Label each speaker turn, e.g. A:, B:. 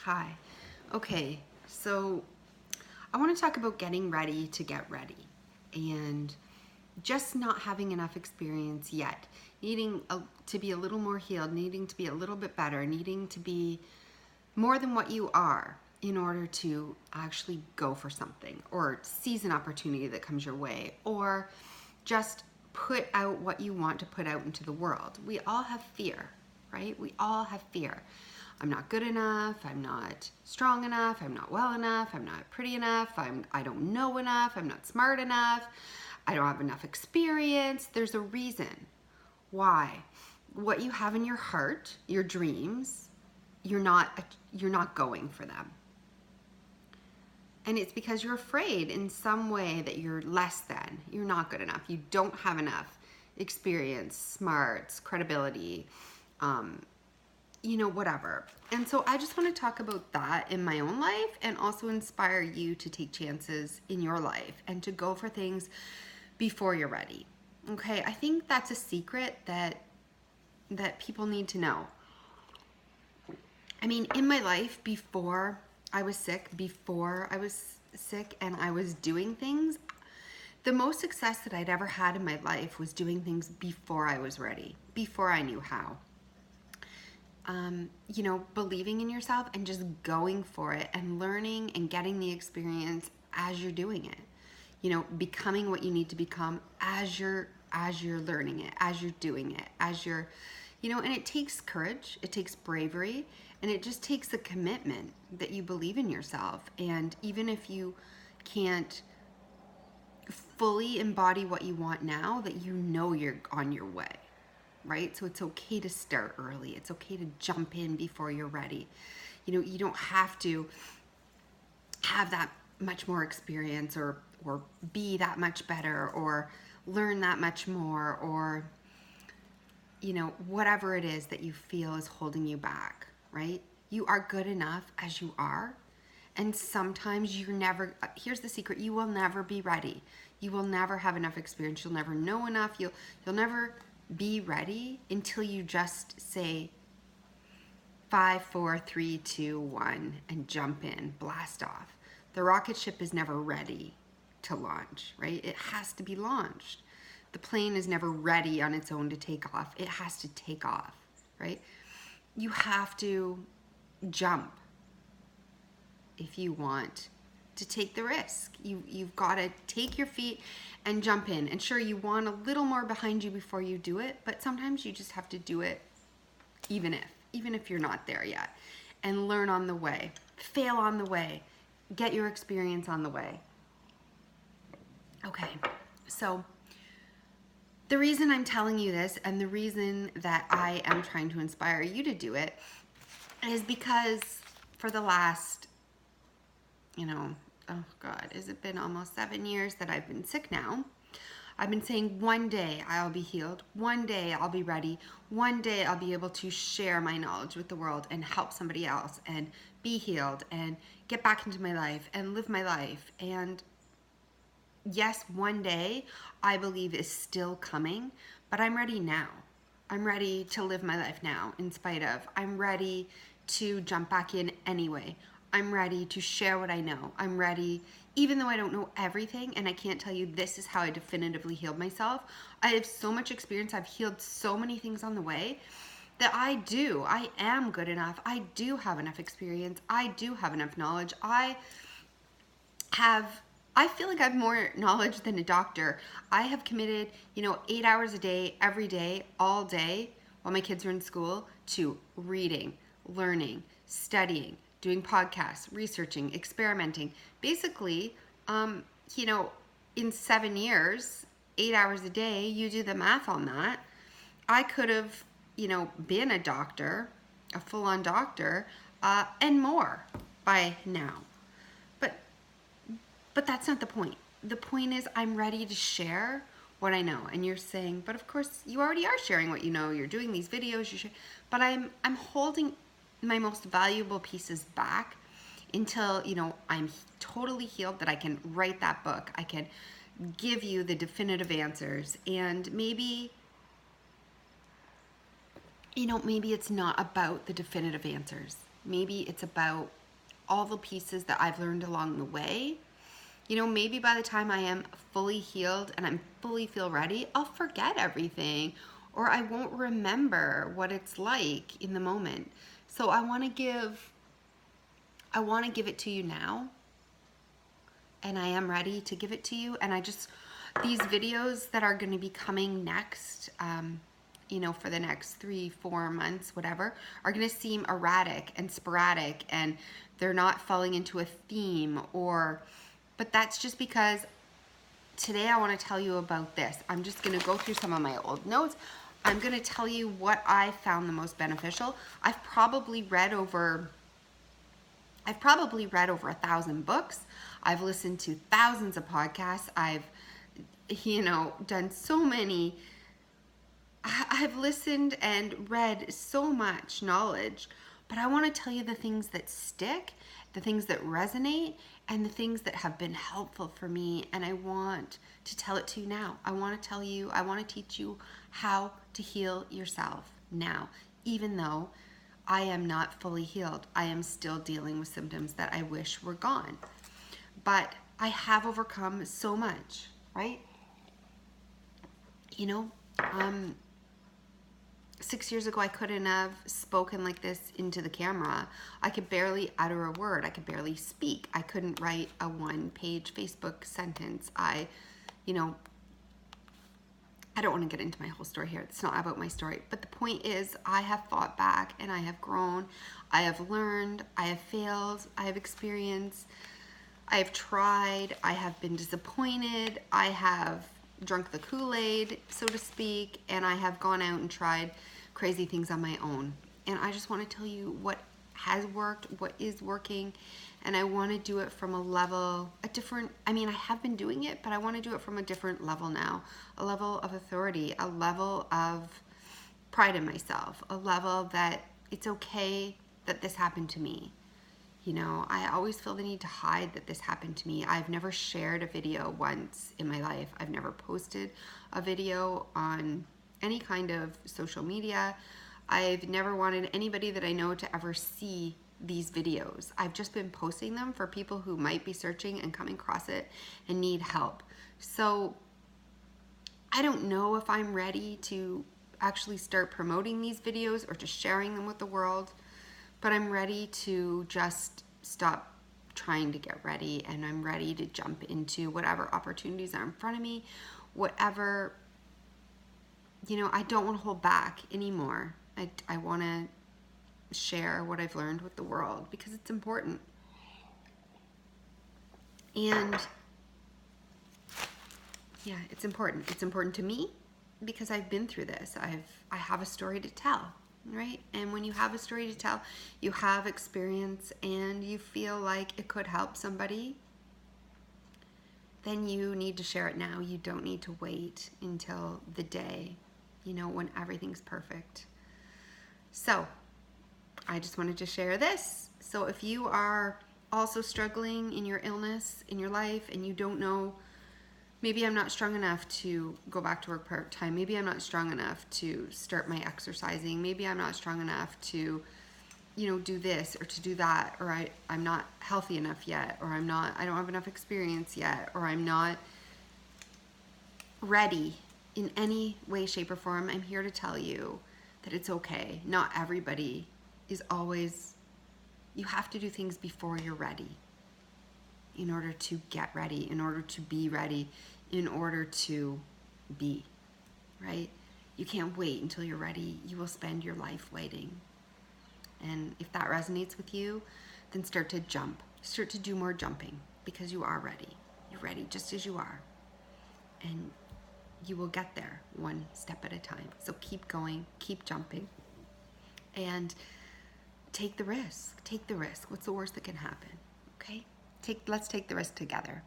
A: Hi. Okay, so I want to talk about getting ready to get ready and just not having enough experience yet, to be a little more healed, needing to be a little bit better, needing to be more than what you are in order to actually go for something or seize an opportunity that comes your way or just put out what you want to put out into the world. We all have fear, right? We all have fear. I'm not good enough, I'm not strong enough, I'm not well enough, I'm not pretty enough, I don't know enough, I'm not smart enough, I don't have enough experience. There's a reason why. What you have in your heart, your dreams, you're not going for them. And it's because you're afraid in some way that you're less than, you're not good enough, you don't have enough experience, smarts, credibility, whatever. And so I just want to talk about that in my own life and also inspire you to take chances in your life and to go for things before you're ready. Okay, I think that's a secret that people need to know. I mean, in my life before I was sick and I was doing things, the most success that I'd ever had in my life was doing things before I was ready, before I knew how. Believing in yourself and just going for it and learning and getting the experience as you're doing it. Becoming what you need to become as you're learning it, as you're doing it, and it takes courage, it takes bravery, and it just takes a commitment that you believe in yourself. And even if you can't fully embody what you want now, that you're on your way. Right? So it's okay to start early. It's okay to jump in before you're ready. You don't have to have that much more experience or be that much better or learn that much more or whatever it is that you feel is holding you back, right? You are good enough as you are. And sometimes here's the secret, you will never be ready. You will never have enough experience. You'll never know enough. You'll never be ready until you just say 5, 4, 3, 2, 1 and jump in, blast off. The rocket ship is never ready to launch, right? It has to be launched. The plane is never ready on its own to take off. It has to take off, right? You have to jump if you want to take the risk. You've got to take your feet and jump in. And sure, you want a little more behind you before you do it, but sometimes you just have to do it even if you're not there yet, and learn on the way, fail on the way, get your experience on the way. Okay, so the reason I'm telling you this and the reason that I am trying to inspire you to do it is because for the last, has it been almost 7 years that I've been sick now? I've been saying one day I'll be healed. One day I'll be ready. One day I'll be able to share my knowledge with the world and help somebody else and be healed and get back into my life and live my life. And yes, one day I believe is still coming, but I'm ready now. I'm ready to live my life now in spite of. I'm ready to jump back in anyway. I'm ready to share what I know. I'm ready, even though I don't know everything and I can't tell you this is how I definitively healed myself. I have so much experience. I've healed so many things on the way that I am good enough. I do have enough experience. I do have enough knowledge. I feel like I have more knowledge than a doctor. I have committed, 8 hours a day, every day, all day while my kids are in school to reading, learning, studying, doing podcasts, researching, experimenting. Basically, in 7 years, 8 hours a day, you do the math on that. I could have, been a doctor, a full-on doctor, and more by now. But that's not the point. The point is I'm ready to share what I know. And you're saying, but of course you already are sharing what you know. You're doing these videos, but I'm holding my most valuable pieces back until, I'm totally healed, that I can write that book. I can give you the definitive answers. And maybe it's not about the definitive answers. Maybe it's about all the pieces that I've learned along the way. You know, maybe by the time I am fully healed and I'm fully feel ready, I'll forget everything, or I won't remember what it's like in the moment. So I want to give it to you now, and I am ready to give it to you. And these videos that are going to be coming next, you know, for the next 3-4 months, whatever, are going to seem erratic and sporadic, and they're not falling into a theme, but that's just because today I want to tell you about this. I'm just going to go through some of my old notes. I'm going to tell you what I found the most beneficial. I've probably read over 1,000 books. I've listened to thousands of podcasts. I've, you know, done so many. I've listened and read so much knowledge, but I want to tell you the things that stick, the things that resonate, and the things that have been helpful for me. And I want to tell it to you now. I want to teach you how to heal yourself now, even though I am not fully healed. I am still dealing with symptoms that I wish were gone. But I have overcome so much, right? You know, 6 years ago, I couldn't have spoken like this into the camera. I could barely utter a word. I could barely speak. I couldn't write a 1-page Facebook sentence. I don't want to get into my whole story here. It's not about my story. But the point is, I have fought back and I have grown. I have learned. I have failed. I have experienced. I have tried. I have been disappointed. I have drunk the Kool-Aid, so to speak, and I have gone out and tried crazy things on my own. And I just want to tell you what has worked, what is working, and I want to do it from I have been doing it, but I want to do it from a different level now, a level of authority, a level of pride in myself, a level that it's okay that this happened to me. You know, I always feel the need to hide that this happened to me. I've never shared a video once in my life. I've never posted a video on any kind of social media. I've never wanted anybody that I know to ever see these videos. I've just been posting them for people who might be searching and coming across it and need help. So I don't know if I'm ready to actually start promoting these videos or just sharing them with the world, but I'm ready to just stop trying to get ready, and I'm ready to jump into whatever opportunities are in front of me, whatever, I don't want to hold back anymore. I want to share what I've learned with the world because it's important. And yeah, it's important. It's important to me because I've been through this. I have a story to tell, right? And when you have a story to tell, you have experience and you feel like it could help somebody, then you need to share it now. You don't need to wait until the day, when everything's perfect. So I just wanted to share this. So if you are also struggling in your illness, in your life, and you don't know, maybe I'm not strong enough to go back to work part-time. Maybe I'm not strong enough to start my exercising. Maybe I'm not strong enough to, do this or to do that, or I'm not healthy enough yet, or I don't have enough experience yet, or I'm not ready in any way, shape, or form. I'm here to tell you that it's okay. Not everybody is always, you have to do things before you're ready in order to get ready, in order to be ready, in order to be, right? You can't wait until you're ready. You will spend your life waiting. And if that resonates with you, then start to jump. Start to do more jumping because you are ready. You're ready just as you are. And you will get there one step at a time. So keep going, keep jumping, and take the risk. Take the risk. What's the worst that can happen? Okay? Let's take the risk together.